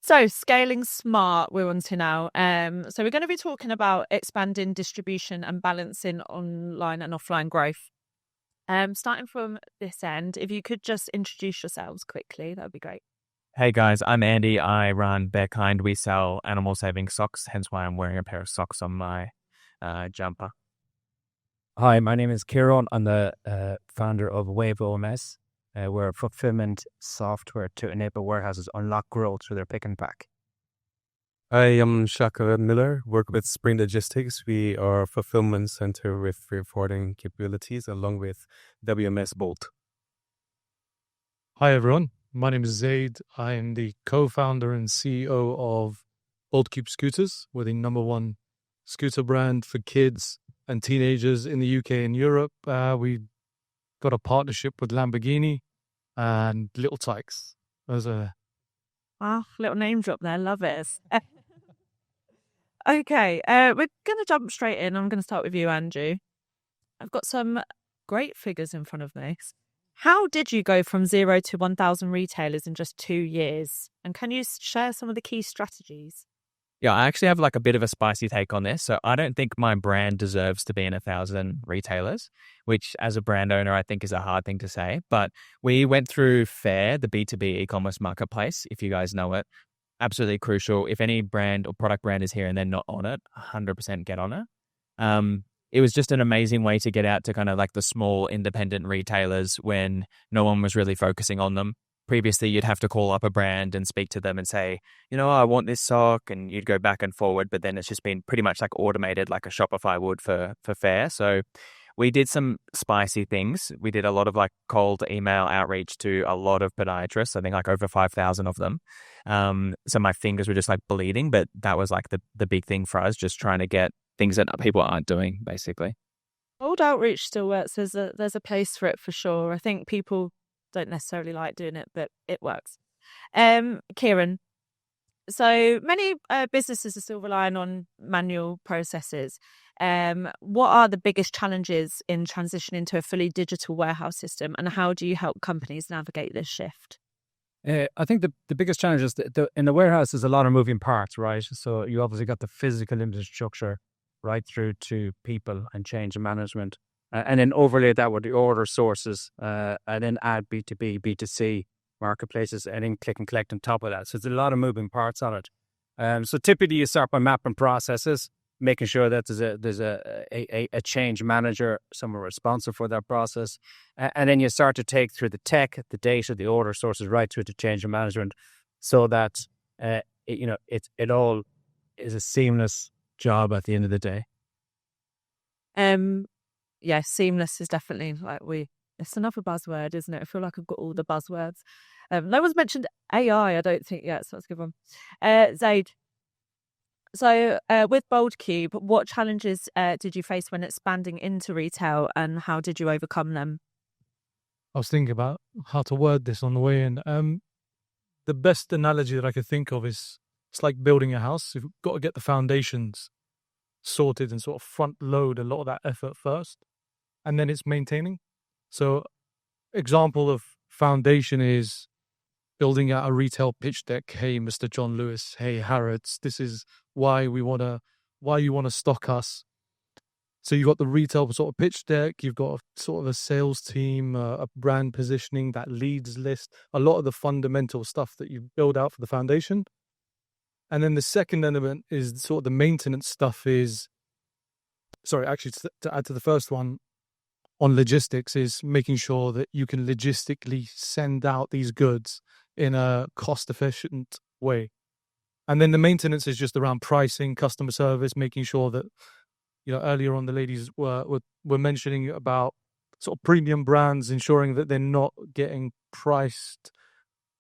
So scaling smart, we're on to now. So we're going to be talking about expanding distribution and balancing online and offline growth. Starting from this end, if you could just introduce yourselves quickly, that would be great. Hey guys, I'm Andy. I run Bearkind. We sell animal saving socks, hence why I'm wearing a pair of socks on my jumper. Hi, my name is Kieran. I'm the founder of WaveOMS. We're a fulfillment software to enable warehouses unlock growth through their pick and pack. I am Shaka Miller, work with Spring Logistics. We are a fulfillment center with freight forwarding capabilities along with WMS Bolt. Hi everyone, my name is Zaid. I am the co-founder and CEO of BoldCube scooters. We're the number one scooter brand for kids and teenagers in the UK and Europe. We got a partnership with Lamborghini and Little Tykes. Wow, little name drop there. Love it. Okay, we're going to jump straight in. I'm going to start with you, Andrew. I've got some great figures in front of me. How did you go from 0 to 1,000 retailers in just 2 years? And can you share some of the key strategies? Yeah, I actually have like a bit of a spicy take on this. So I don't think my brand deserves to be in 1,000 retailers, which as a brand owner, I think is a hard thing to say. But we went through Fair, the B2B e-commerce marketplace, if you guys know it. Absolutely crucial. If any brand or product brand is here and they're not on it, 100% get on it. It was just an amazing way to get out to kind of like the small independent retailers when no one was really focusing on them. Previously, you'd have to call up a brand and speak to them and say, I want this sock, and you'd go back and forward, but then it's just been pretty much like automated like a Shopify would for Fair. So we did some spicy things. We did a lot of like cold email outreach to a lot of podiatrists, I think like over 5,000 of them. So my fingers were just like bleeding, but that was like the big thing for us, just trying to get things that people aren't doing, basically. Old outreach still works. There's a place for it for sure. I think people don't necessarily like doing it, but it works. Kieran, so many businesses are still relying on manual processes. What are the biggest challenges in transitioning to a fully digital warehouse system, and how do you help companies navigate this shift? I think the biggest challenge is in the warehouse there's a lot of moving parts, right? So you obviously got the physical infrastructure right through to people and change management. And then overlay that with the order sources, and then add B2B, B2C marketplaces, and then click and collect on top of that. So there's a lot of moving parts on it. So typically you start by mapping processes, making sure that there's a change manager, someone responsible for that process. And then you start to take through the tech, the data, the order sources, right through to change management, so that it all is a seamless job at the end of the day. Yeah, seamless is definitely it's another buzzword, isn't it? I feel like I've got all the buzzwords. No one's mentioned AI, I don't think yet, so that's a good one. Zaid, so with BoldCube, what challenges did you face when expanding into retail, and how did you overcome them? I was thinking about how to word this on the way in. The best analogy that I could think of is it's like building a house. You've got to get the foundations sorted and sort of front load a lot of that effort first, and then it's maintaining. So example of foundation is building out a retail pitch deck. Hey, Mr. John Lewis. Hey, Harrods. This is why you want to stock us. So you've got the retail sort of pitch deck. You've got sort of a sales team, a brand positioning, that leads list, a lot of the fundamental stuff that you build out for the foundation. And then the second element is sort of the maintenance stuff to add to the first one on logistics, is making sure that you can logistically send out these goods in a cost-efficient way. And then the maintenance is just around pricing, customer service, making sure that, earlier on the ladies were mentioning about sort of premium brands, ensuring that they're not getting priced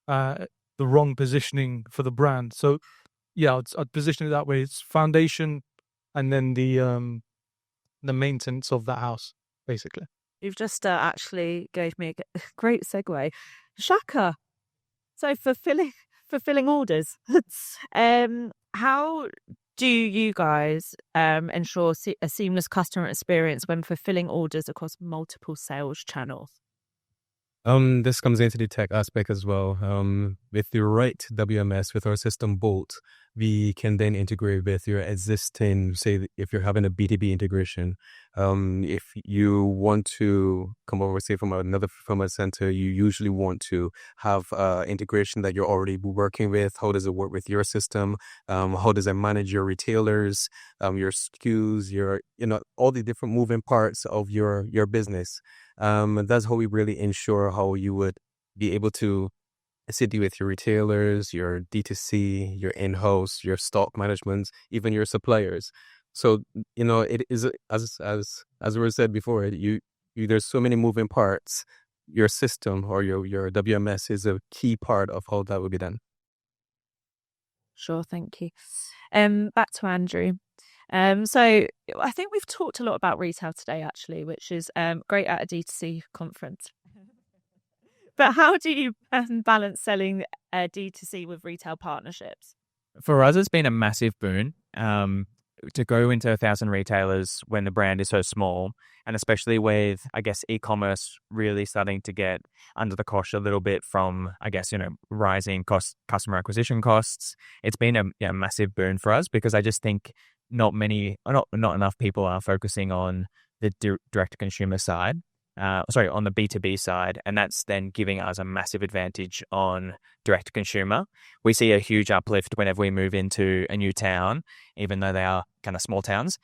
the wrong positioning for the brand. So yeah, I'd position it that way. It's foundation and then the maintenance of that house, basically. You've just actually gave me a great segue. Shaka, so fulfilling orders. How do you guys ensure a seamless customer experience when fulfilling orders across multiple sales channels? This comes into the tech aspect as well. With the right WMS, with our system Bolt, we can then integrate with your existing, say, if you're having a B2B integration, if you want to come over, say, from another fulfillment center, you usually want to have integration that you're already working with. How does it work with your system? How does it manage your retailers, your SKUs, all the different moving parts of your business? And that's how we really ensure how you would be able to sit with your retailers, your DTC, your in-house, your stock management, even your suppliers. So, it is, as we said before, there's so many moving parts. Your system or your WMS is a key part of how that will be done. Sure, thank you. Back to Andrew. So I think we've talked a lot about retail today, actually, which is great at a D2C conference. But how do you balance selling D2C with retail partnerships? For us, it's been a massive boon to go into 1,000 retailers when the brand is so small, and especially with, I guess, e-commerce really starting to get under the cosh a little bit from, I guess, rising customer acquisition costs. It's been a massive boon for us because I just think not enough people are focusing on the direct-to-consumer side. On the B2B side, and that's then giving us a massive advantage on direct to consumer. We see a huge uplift whenever we move into a new town, even though they are kind of small towns.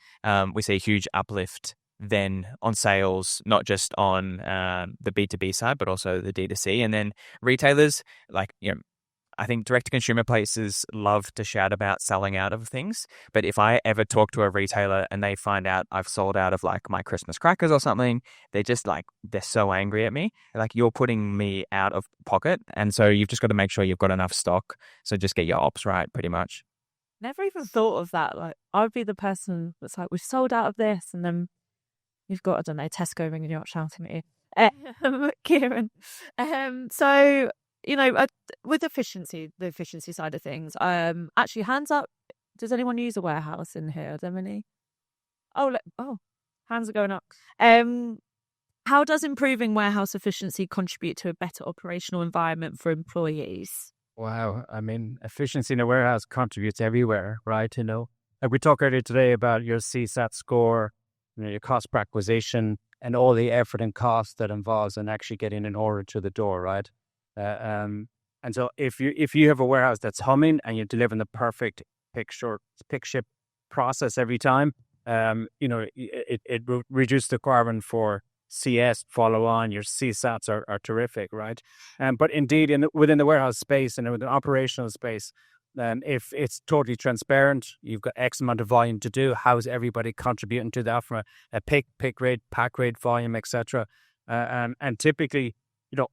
We see a huge uplift then on sales, not just on the B2B side, but also the D2C. And then retailers, I think direct-to-consumer places love to shout about selling out of things. But if I ever talk to a retailer and they find out I've sold out of my Christmas crackers or something, they're just they're so angry at me. You're putting me out of pocket. And so you've just got to make sure you've got enough stock. So just get your ops right, pretty much. Never even thought of that. I would be the person that's we've sold out of this. And then you've got, I don't know, Tesco ringing you up shouting at you. Kieran. So... with the efficiency side of things, actually, hands up, does anyone use a warehouse in here? Are there any? Oh, hands are going up. How does improving warehouse efficiency contribute to a better operational environment for employees? Wow. I mean, efficiency in a warehouse contributes everywhere, right? Like we talked earlier today about your CSAT score, your cost per acquisition, and all the effort and cost that involves in actually getting an order to the door, right? And so if you have a warehouse that's humming and you're delivering the perfect pick ship process every time, it reduces the requirement for CS follow on. Your CSATs are terrific, right? But indeed, within the warehouse space and within the operational space, if it's totally transparent, you've got X amount of volume to do. How is everybody contributing to that from a pick rate, pack rate, volume, etc. And typically,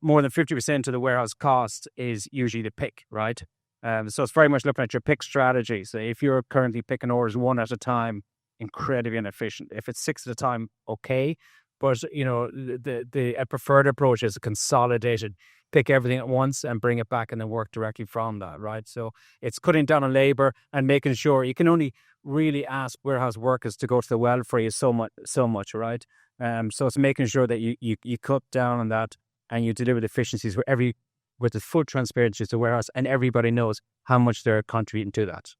more than 50% of the warehouse cost is usually the pick, right? So it's very much looking at your pick strategy. So if you're currently picking orders one at a time, incredibly inefficient. If it's 6 at a time, okay. But, a preferred approach is a consolidated, pick everything at once and bring it back and then work directly from that, right? So it's cutting down on labor and making sure you can only really ask warehouse workers to go to the well for you so much, right? So it's making sure that you cut down on that and you deliver the efficiencies with the full transparency to the warehouse, and everybody knows how much they're contributing to that.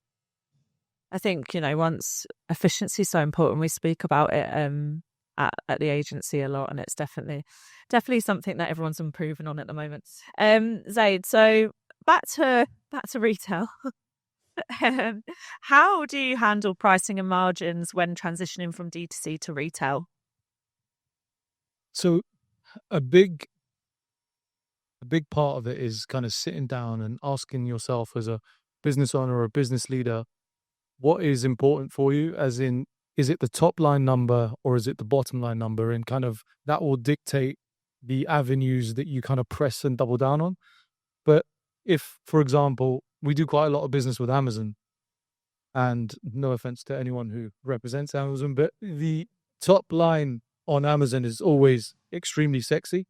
I think, once efficiency is so important, we speak about it at the agency a lot, and it's definitely something that everyone's improving on at the moment. Zaid, so back to retail. How do you handle pricing and margins when transitioning from D2C to retail? So a big part of it is kind of sitting down and asking yourself as a business owner or a business leader, what is important for you? As in, is it the top line number or is it the bottom line number? And kind of that will dictate the avenues that you kind of press and double down on. But if, for example, we do quite a lot of business with Amazon, and no offense to anyone who represents Amazon, but the top line on Amazon is always extremely sexy,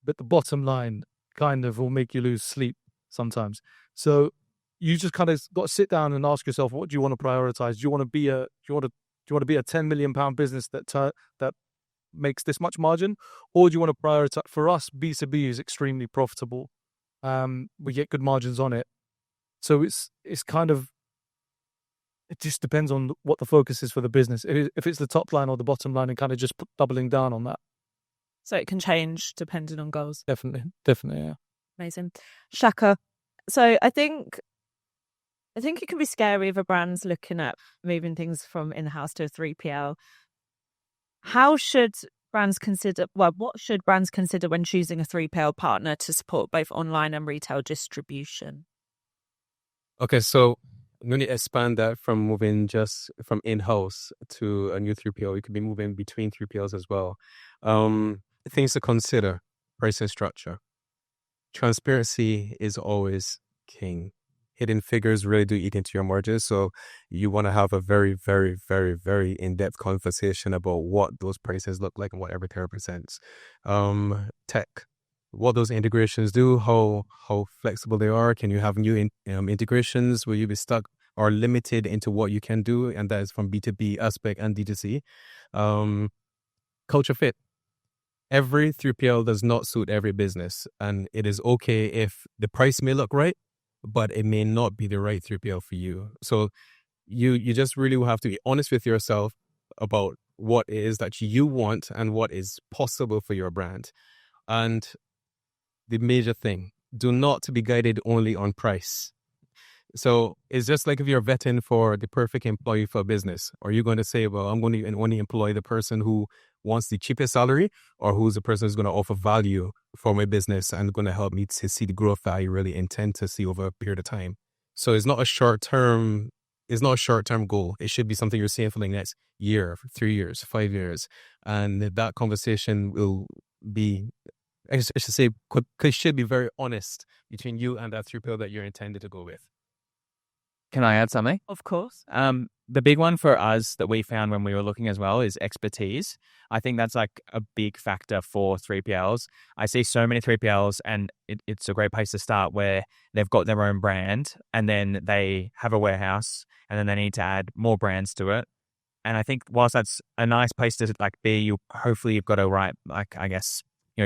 but the bottom line kind of will make you lose sleep sometimes. So you just kind of got to sit down and ask yourself, what do you want to prioritize? Do you want to be a £10 million business that makes this much margin, or do you want to prioritize? For us, B2B is extremely profitable. We get good margins on it. So it's kind of, it just depends on what the focus is for the business. If it's the top line or the bottom line, and kind of just doubling down on that. So it can change depending on goals. Definitely, yeah. Amazing. Shaka. So I think it can be scary if a brand's looking at moving things from in-house to a 3PL. How should brands consider, what should brands consider when choosing a 3PL partner to support both online and retail distribution? Okay, so I'm going to expand that from moving just from in-house to a new 3PL. You could be moving between 3PLs as well. Things to consider: pricing structure. Transparency is always king. Hidden figures really do eat into your margins. So you want to have a very, very, very, very in-depth conversation about what those prices look like and what everything represents. Tech, what those integrations do, how flexible they are. Can you have new integrations? Will you be stuck or limited into what you can do? And that is from B2B aspect and DTC. Culture fit. Every 3PL does not suit every business, and it is okay if the price may look right, but it may not be the right 3PL for you. So you just really will have to be honest with yourself about what it is that you want and what is possible for your brand. And the major thing, do not be guided only on price. So it's just like if you're vetting for the perfect employee for a business. Are you going to say, well, I'm going to only employ the person who wants the cheapest salary, or who's the person who's going to offer value for my business and going to help me to see the growth that I really intend to see over a period of time? So it's not a short-term goal. It should be something you're seeing for the next year, 3 years, 5 years. And that conversation will be, I should say, should be very honest between you and that 3PL that you're intended to go with. Can I add something? Of course. The big one for us that we found when we were looking as well is expertise. I think that's like a big factor for 3PLs. I see so many 3PLs, and it's a great place to start, where they've got their own brand and then they have a warehouse and then they need to add more brands to it. And I think whilst that's a nice place to like be, hopefully you've got a right, like, I guess,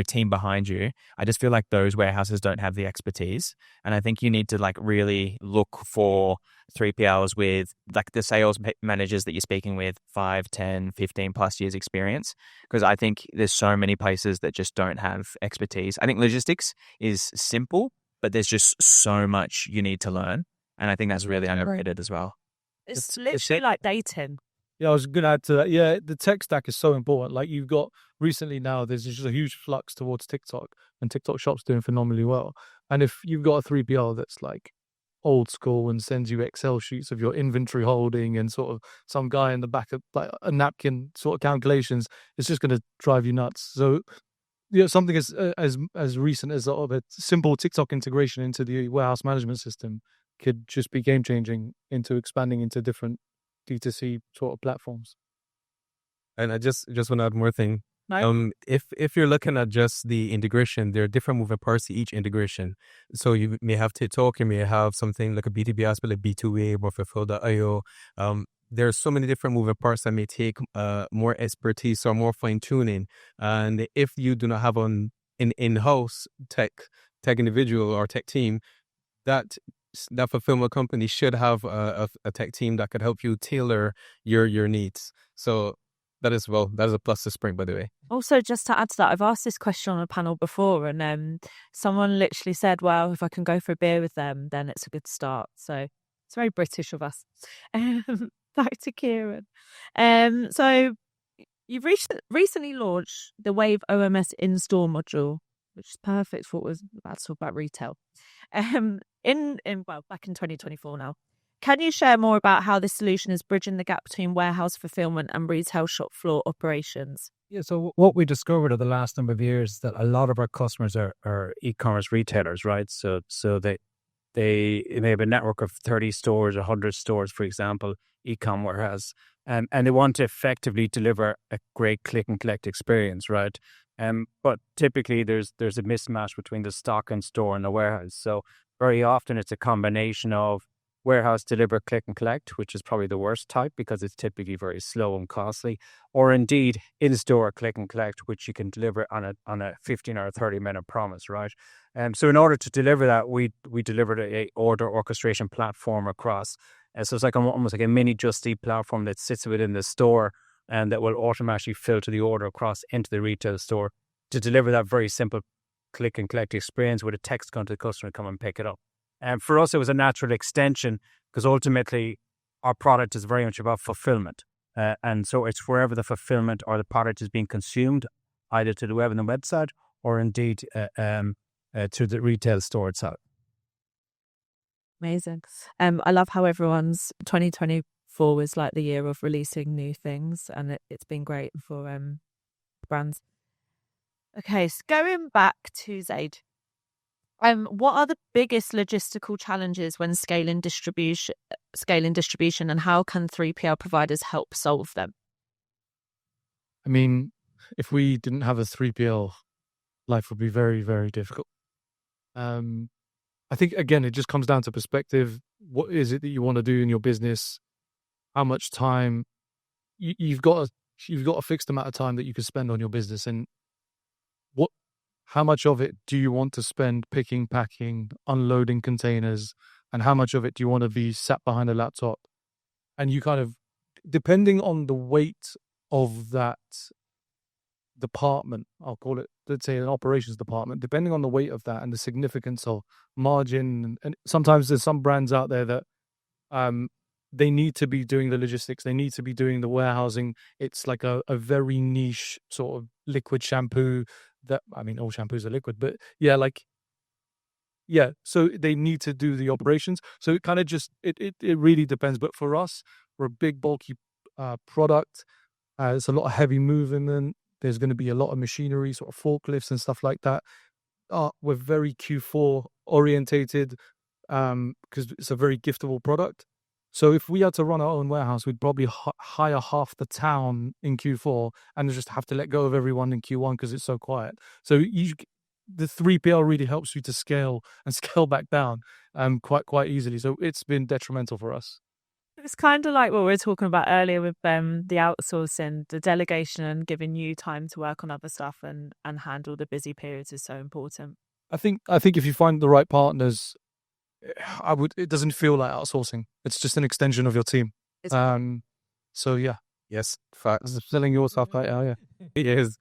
team behind you. I just feel like those warehouses don't have the expertise. And I think you need to like really look for 3PLs with like the sales managers that you're speaking with 5, 10, 15 plus years experience. Because I think there's so many places that just don't have expertise. I think logistics is simple, but there's just so much you need to learn. And I think that's really underrated as well. It's literally like dating. Yeah, I was going to add to that. Yeah, the tech stack is so important. Like you've got recently now, there's just a huge flux towards TikTok, and TikTok Shop's doing phenomenally well. And if you've got a 3PL that's like old school and sends you Excel sheets of your inventory holding and sort of some guy in the back of like a napkin sort of calculations, it's just going to drive you nuts. So something as recent as sort of a simple TikTok integration into the warehouse management system could just be game changing into expanding into different DTC sort of platforms. And I just want to add more thing. No. If you're looking at just the integration, there are different moving parts to each integration. So you may have TikTok, you may have something like a B2B aspect, like B2A or Fulfill.io. There are so many different moving parts that may take more expertise or more fine tuning. And if you do not have an in-house tech individual or tech team, that fulfillment company should have a tech team that could help you tailor your needs. So that is a plus to Spring, by the way. Also, just to add to that, I've asked this question on a panel before, and someone literally said, well, if I can go for a beer with them, then it's a good start. So it's very British of us. Back to Kieran. So you've recently launched the WaveOMS in-store module, which is perfect for what was about to talk about retail. Back in 2024 now. Can you share more about how this solution is bridging the gap between warehouse fulfillment and retail shop floor operations? Yeah, so what we discovered over the last number of years is that a lot of our customers are e-commerce retailers, right? So they may have a network of 30 stores, 100 stores, for example, e-com warehouse, and they want to effectively deliver a great click and collect experience, right? But typically there's a mismatch between the stock and store and the warehouse. So very often it's a combination of warehouse deliver, click and collect, which is probably the worst type because it's typically very slow and costly, or indeed in-store click and collect, which you can deliver on a 15 or 30-minute promise, right? So in order to deliver that, we delivered a order orchestration platform across. So it's like almost like a mini Just Eat platform that sits within the store and that will automatically filter the order across into the retail store to deliver that very simple click and collect experience with a text going to the customer to come and pick it up. And for us, it was a natural extension because ultimately our product is very much about fulfillment. And so it's wherever the fulfillment or the product is being consumed, either to the web and the website or indeed to the retail store itself. Amazing. I love how everyone's 2024 was like the year of releasing new things, and it's been great for brands. Okay, so going back to Zaid, what are the biggest logistical challenges when scaling distribution, and how can 3PL providers help solve them? I mean, if we didn't have a 3PL, life would be very, very difficult. I think, again, it just comes down to perspective. What is it that you want to do in your business? How much time? You've got a fixed amount of time that you can spend on your business, and how much of it do you want to spend picking, packing, unloading containers, and how much of it do you want to be sat behind a laptop? And you kind of, depending on the weight of that department, I'll call it, let's say an operations department, depending on the weight of that and the significance of margin, and sometimes there's some brands out there that they need to be doing the logistics, they need to be doing the warehousing. It's like a very niche sort of liquid shampoo that, I mean, all shampoos are liquid, but so they need to do the operations. So it kind of just, it really depends. But for us, we're a big, bulky product. There's a lot of heavy movement. There's going to be a lot of machinery, sort of forklifts and stuff like that. We're very Q4 orientated because it's a very giftable product. So if we had to run our own warehouse, we'd probably hire half the town in Q4 and just have to let go of everyone in Q1 because it's so quiet. So the 3PL really helps you to scale and scale back down quite easily. So it's been detrimental for us. It's kind of like what we were talking about earlier with the outsourcing, the delegation, and giving you time to work on other stuff and handle the busy periods is so important. I think if you find the right partners, it doesn't feel like outsourcing. It's just an extension of your team. So yeah. Yes, facts. Selling your stuff right now, yeah. It is.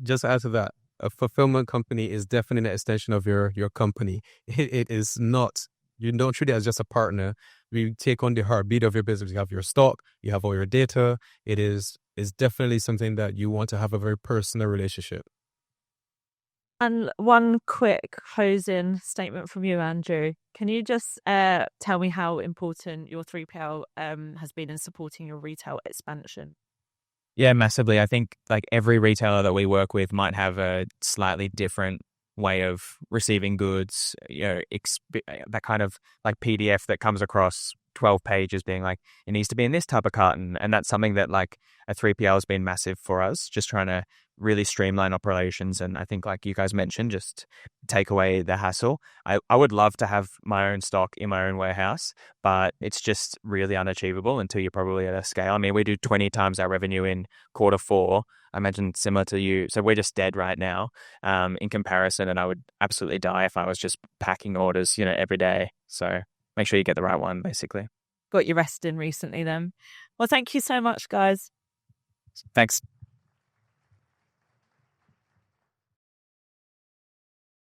Just to add to that, a fulfillment company is definitely an extension of your company. It is not. You don't treat it as just a partner. We take on the heartbeat of your business. You have your stock, you have all your data. It is definitely something that you want to have a very personal relationship. And one quick closing statement from you, Andrew. Can you just tell me how important your 3PL has been in supporting your retail expansion? Yeah, massively. I think like every retailer that we work with might have a slightly different way of receiving goods, that kind of like PDF that comes across 12 pages being like, it needs to be in this type of carton. And that's something that like a 3PL has been massive for us, just trying to really streamline operations. And I think like you guys mentioned, just take away the hassle. I would love to have my own stock in my own warehouse, but it's just really unachievable until you're probably at a scale. I mean, we do 20 times our revenue in Q4. I imagine similar to you. So we're just dead right now in comparison. And I would absolutely die if I was just packing orders, every day. So make sure you get the right one, basically. Got your rest in recently then. Well, thank you so much, guys. Thanks.